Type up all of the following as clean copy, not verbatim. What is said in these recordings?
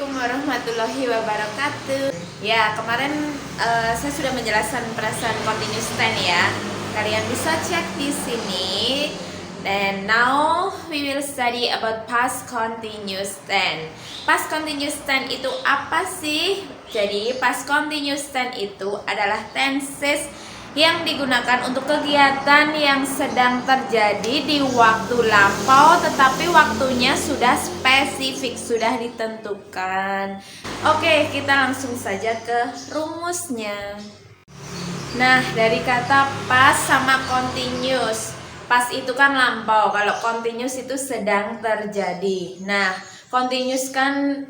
Assalamualaikum warahmatullahi wabarakatuh. Ya, kemarin saya sudah menjelaskan present continuous tense ya. Kalian bisa cek di sini. And now we will study about past continuous tense. Past continuous tense itu apa sih? Jadi past continuous tense itu adalah tenses yang digunakan untuk kegiatan yang sedang terjadi di waktu lampau, tetapi waktunya sudah spesifik, sudah ditentukan. Oke, kita langsung saja ke rumusnya. Nah, dari kata past sama continuous. Past itu kan lampau, kalau continuous itu sedang terjadi. Nah, continuous kan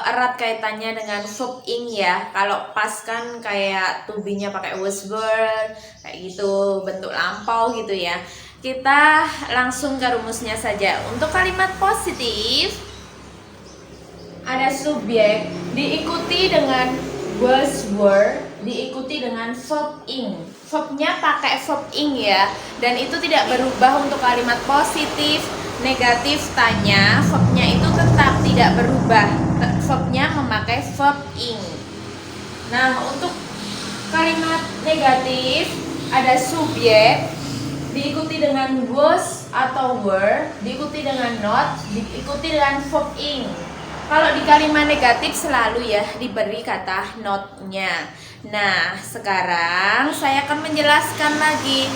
erat kaitannya dengan verb ing ya. Kalau past kan kayak to be-nya pakai was were, kayak gitu, bentuk lampau gitu ya. Kita langsung ke rumusnya saja. Untuk kalimat positif, ada subjek diikuti dengan was were, diikuti dengan verb ing. Verbnya pakai verb ing ya, dan itu tidak berubah untuk kalimat positif, negatif, tanya. Verbnya itu tetap tidak berubah, verbnya memakai verb ing. Nah, untuk kalimat negatif ada subjek diikuti dengan was atau were, diikuti dengan not, diikuti dengan verb ing. Kalau di kalimat negatif selalu ya diberi kata not-nya. Nah, sekarang saya akan menjelaskan lagi.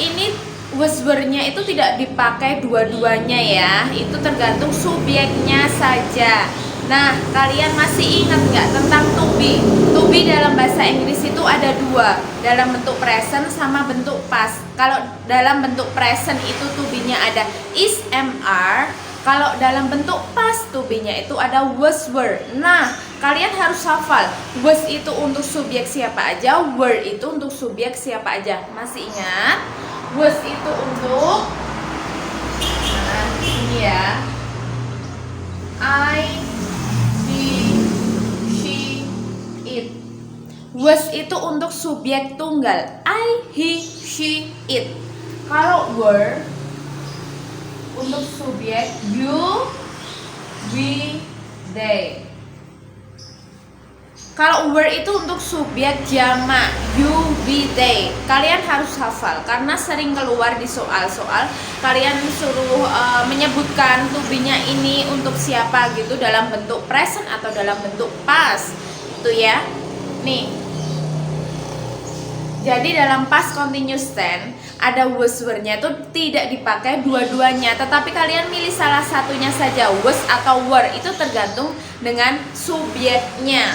Ini was were-nya itu tidak dipakai dua-duanya ya. Itu tergantung subjeknya saja. Nah, kalian masih ingat nggak tentang to be? To be dalam bahasa Inggris itu ada dua, dalam bentuk present sama bentuk past. Kalau dalam bentuk present itu to be-nya ada is, am, are. Kalau dalam bentuk past to be-nya itu ada was were. Nah, kalian harus hafal. Was itu untuk subjek siapa aja, were itu untuk subjek siapa aja. Masih ingat? Was itu untuk ini ya. I, he, she, it. Was itu untuk subjek tunggal. I, he, she, it. Kalau were untuk subjek you, we, they. Kalau were itu untuk subjek jamak you, we, they. Kalian harus hafal karena sering keluar di soal-soal. Kalian suruh menyebutkan to be-nya ini untuk siapa gitu dalam bentuk present atau dalam bentuk past. Itu ya. Nih. Jadi dalam past continuous tense ada was were-nya itu tidak dipakai dua-duanya, tetapi kalian milih salah satunya saja, was atau were, itu tergantung dengan subjeknya.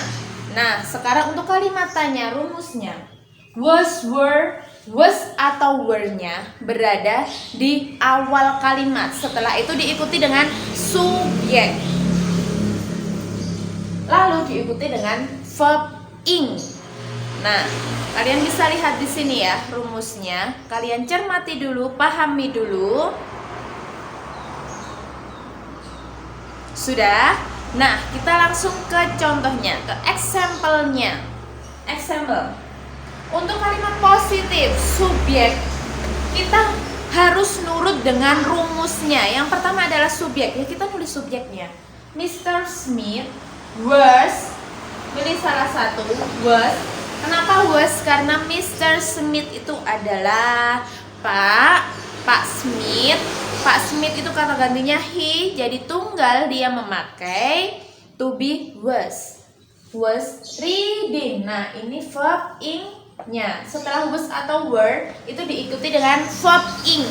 Nah, sekarang untuk kalimat tanya rumusnya. Was, were, was atau were-nya berada di awal kalimat. Setelah itu diikuti dengan subjek. Lalu diikuti dengan verb ing. Nah, kalian bisa lihat di sini ya rumusnya. Kalian cermati dulu, pahami dulu. Sudah? Nah, kita langsung ke contohnya, ke example-nya. Example. Untuk kalimat positif, subjek, kita harus nurut dengan rumusnya. Yang pertama adalah subjek. Ya, kita nulis subjeknya. Mr. Smith was, pilih salah satu, was. Kenapa was? Karena Mr. Smith itu adalah Pak Smith. Pak Smith itu kata gantinya he, jadi tunggal dia memakai to be was. Was reading. Nah, ini verb ing-nya. Setelah was atau were itu diikuti dengan verb ing.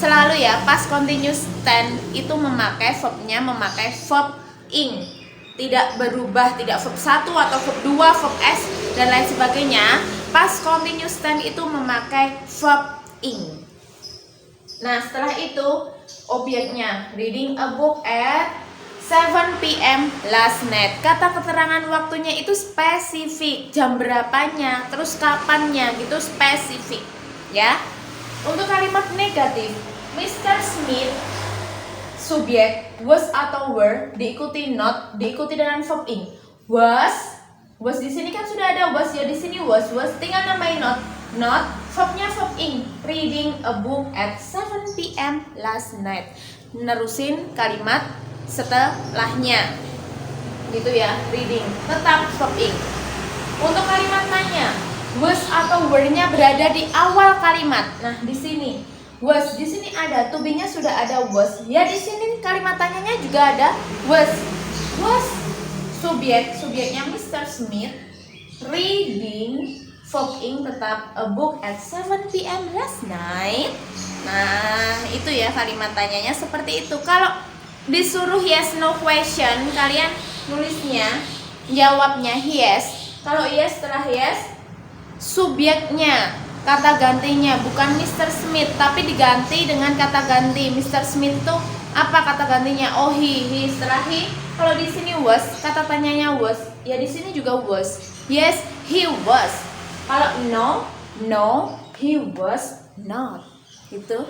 Selalu ya, past continuous tense itu memakai verbnya memakai verb ing. Tidak berubah, tidak verb 1 atau verb 2, verb s dan lain sebagainya. Past continuous tense itu memakai verb ing. Nah, setelah itu objeknya reading a book at 7 p.m. last night. Kata keterangan waktunya itu spesifik, jam berapanya, terus kapannya gitu spesifik, ya. Untuk kalimat negatif, Mr. Smith subjek was atau were diikuti not, diikuti dengan verb ing. Was di sini kan sudah ada was ya, di sini was, tinggal nambahin not, verbnya verb ing. Reading a book at 7 p.m. last night. Nerusin kalimat setelahnya. gitu ya, reading, tetap verb ing. Untuk kalimat tanya, was atau were-nya berada di awal kalimat. Nah, di sini was, di sini ada to be-nya sudah ada was. Ya di sini kalimat tanyanya juga ada was. Was subjeknya Mr. Smith reading, verb ing tetap a book at 7 p.m. last night. Nah, itu ya kalimat tanyanya seperti itu. Kalau disuruh yes no question, kalian nulisnya jawabnya yes. Kalau yes, setelah yes subjeknya, kata gantinya bukan Mr. Smith tapi diganti dengan kata ganti. Mr. Smith tuh apa kata gantinya? Oh, he. Setelah he, kalau di sini was, kata tanyanya was, ya di sini juga was. Yes, he was. Kalau no, he was not. Gitu.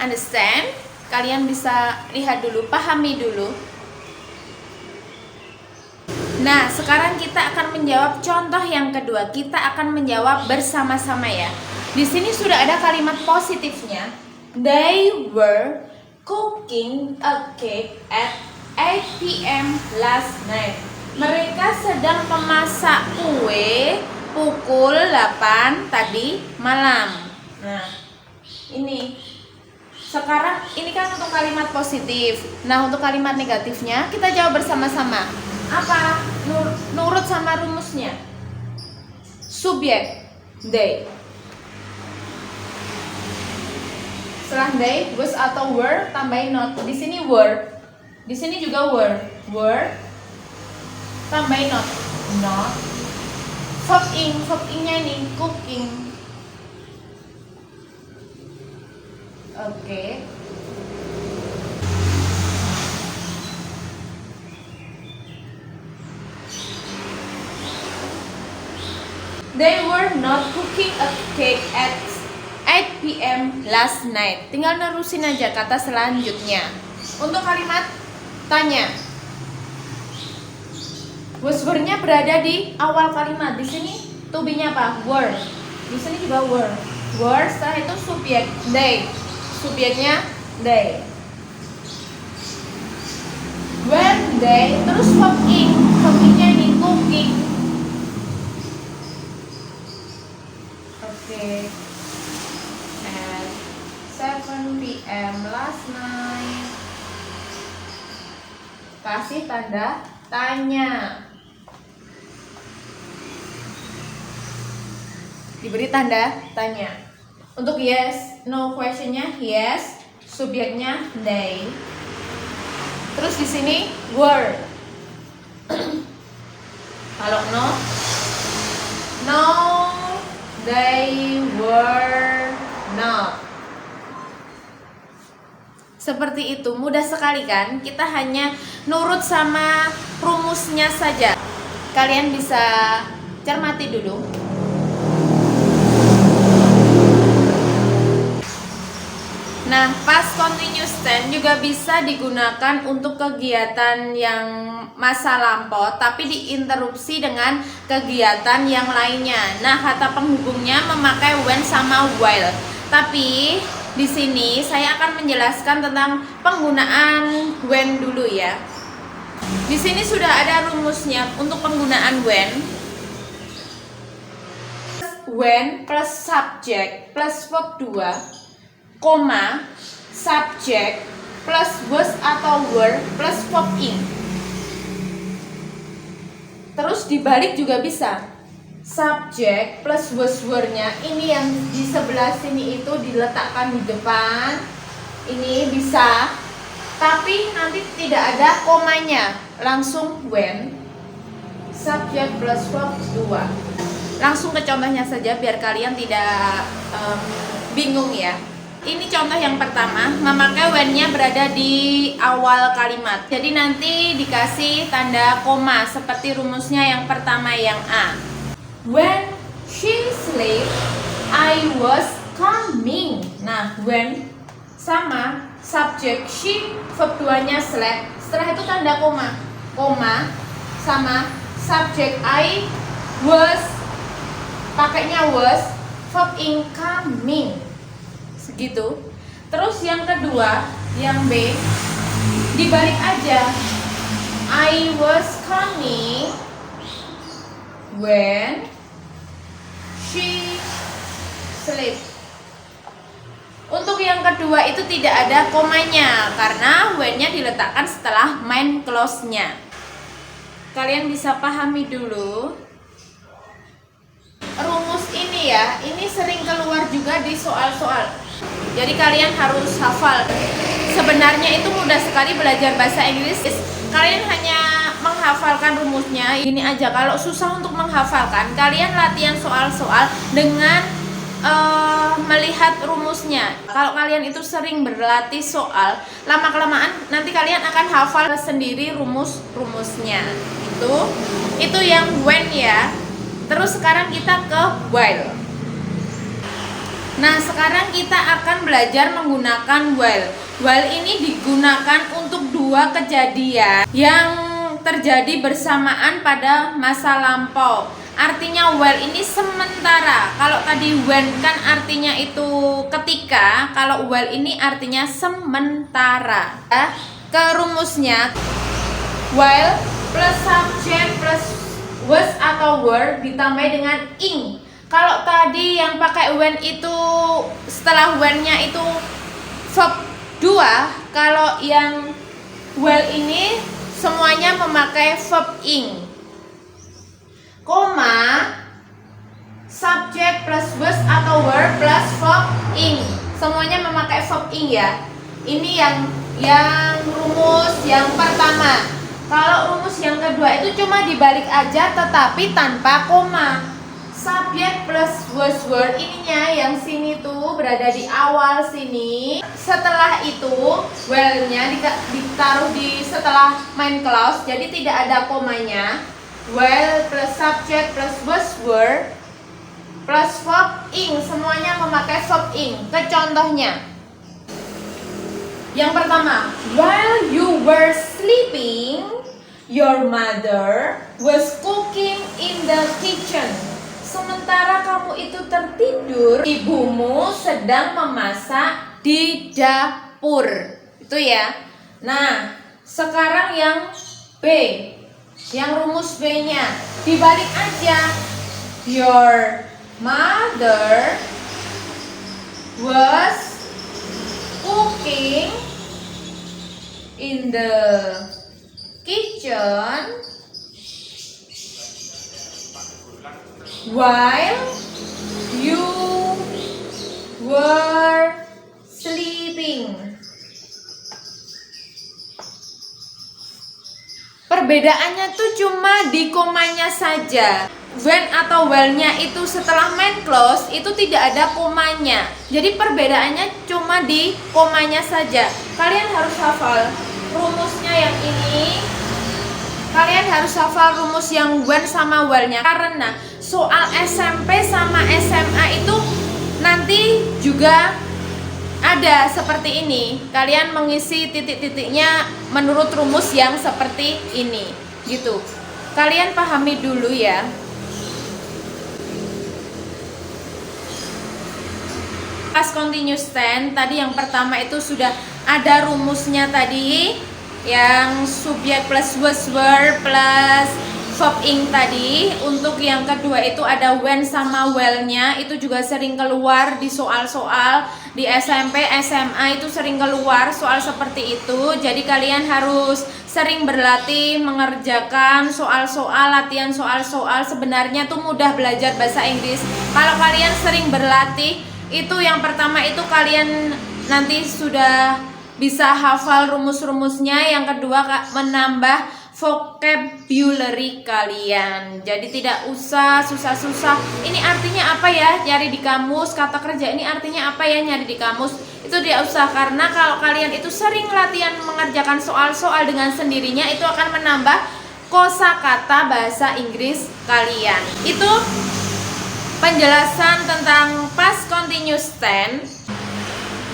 Understand? Kalian bisa lihat dulu, pahami dulu. Nah, sekarang kita akan menjawab contoh yang kedua. Kita akan menjawab bersama-sama ya. Di sini sudah ada kalimat positifnya. They were cooking a cake at 8 p.m. last night. Mereka sedang memasak kue pukul 8 tadi malam. Nah, ini. Sekarang ini kan untuk kalimat positif. Nah, untuk kalimat negatifnya kita jawab bersama-sama. Apa? Nurut sama rumusnya. Subjek they. Setelah they, was atau were tambahin not. Di sini were. Di sini juga were. Were tambahin not. Not. Verb ing. Verb ingnya ini cooking. Oke. They were not cooking a cake at 8 p.m. last night. Tinggal nerusin aja kata selanjutnya. Untuk kalimat tanya, was were-nya berada di awal kalimat. Di sini to be-nya apa? Were. Di sini juga were. Were, setelah itu subjek they. Subjeknya they. When they, terus verb ing. Verb ing-nya ini cooking. Oke. At 7 p.m. last night. Kasih tanda tanya. Diberi tanda tanya. Untuk yes, no questionnya yes, subjeknya they. Terus di sini were. Kalau no, they were not. Seperti itu, mudah sekali kan? Kita hanya nurut sama rumusnya saja. Kalian bisa cermati dulu. Nah, past continuous tense juga bisa digunakan untuk kegiatan yang masa lampau tapi diinterupsi dengan kegiatan yang lainnya. Nah, kata penghubungnya memakai when sama while. Tapi di sini saya akan menjelaskan tentang penggunaan when dulu ya. Di sini sudah ada rumusnya untuk penggunaan when. When plus subject plus verb 2 koma, subjek plus was atau were plus verb ing. Terus dibalik juga bisa. Subjek plus was were-nya ini yang di sebelah sini itu diletakkan di depan. Ini bisa. Tapi nanti tidak ada komanya. Langsung when. Subjek plus verb 2. Langsung ke contohnya saja biar kalian tidak bingung ya. Ini contoh yang pertama, memakai when-nya berada di awal kalimat. Jadi nanti dikasih tanda koma seperti rumusnya yang pertama yang A. When she slept, I was coming. Nah, when sama subjek she, verb 2-nya slept. Setelah itu tanda koma. Koma sama subjek I was, pakainya was, verb ing coming. Segitu. Terus yang kedua, yang B, dibalik aja. I was coming when she sleep. Untuk yang kedua itu tidak ada komanya karena when-nya diletakkan setelah main clause-nya. Kalian bisa pahami dulu rumus ini ya. Ini sering keluar juga di soal-soal. Jadi kalian harus hafal. Sebenarnya itu mudah sekali belajar bahasa Inggris. Kalian hanya menghafalkan rumusnya. Ini aja, kalau susah untuk menghafalkan, kalian latihan soal-soal dengan melihat rumusnya. Kalau kalian itu sering berlatih soal, lama-kelamaan nanti kalian akan hafal sendiri rumusnya. Itu yang when ya. Terus sekarang kita ke while. Nah, sekarang kita akan belajar menggunakan while. While ini digunakan untuk dua kejadian yang terjadi bersamaan pada masa lampau. Artinya while ini sementara. Kalau tadi when kan artinya itu ketika, kalau while ini artinya sementara. Ke rumusnya, while plus subject plus was atau were ditambah dengan ing. Kalau tadi yang pakai when itu setelah when-nya itu verb 2, kalau yang while ini semuanya memakai verb ing. Koma, subject plus was atau were plus verb ing. Semuanya memakai verb ing ya. Ini yang rumus yang pertama. Kalau rumus yang kedua itu cuma dibalik aja tetapi tanpa koma. Subject plus was were ininya yang sini tuh berada di awal sini. Setelah itu while-nya ditaruh di setelah main clause, jadi tidak ada komanya. While plus subject plus was were plus verb ing, semuanya memakai verb ing. Ke contohnya. Yang pertama, while you were sleeping, your mother was cooking in the kitchen. Sementara kamu itu tertidur, ibumu sedang memasak di dapur. Itu ya. Nah, sekarang yang B, yang rumus B-nya dibalik aja. Your mother was cooking in the kitchen while you were sleeping. Perbedaannya tuh cuma di komanya saja. When atau while-nya itu setelah main clause itu tidak ada komanya. Jadi perbedaannya cuma di komanya saja. Kalian harus hafal rumusnya yang ini. Kalian harus hafal rumus yang when sama while-nya karena soal SMP sama SMA itu nanti juga ada seperti ini. Kalian mengisi titik-titiknya menurut rumus yang seperti ini, gitu. Kalian pahami dulu ya. Past continuous tense tadi yang pertama itu sudah ada rumusnya tadi. Yang subjek plus was were plus verb ing tadi. Untuk yang kedua itu ada when sama while-nya. Itu juga sering keluar di soal-soal di SMP, SMA itu sering keluar soal seperti itu. Jadi kalian harus sering berlatih mengerjakan soal-soal, latihan soal-soal. Sebenarnya tuh mudah belajar bahasa Inggris kalau kalian sering berlatih. Itu yang pertama itu kalian nanti sudah bisa hafal rumus-rumusnya. Yang kedua menambah vocabulary kalian. Jadi tidak usah susah-susah. Ini artinya apa ya? Nyari di kamus. Kata kerja ini artinya apa ya? Nyari di kamus. Itu tidak usah karena kalau kalian itu sering latihan mengerjakan soal-soal dengan sendirinya itu akan menambah kosakata bahasa Inggris kalian. Itu penjelasan tentang past continuous tense.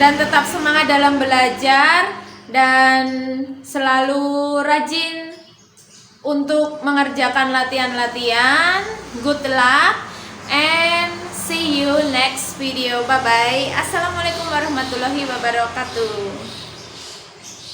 Dan tetap semangat dalam belajar dan selalu rajin untuk mengerjakan latihan-latihan. Good luck and see you next video. Bye bye. Assalamualaikum warahmatullahi wabarakatuh.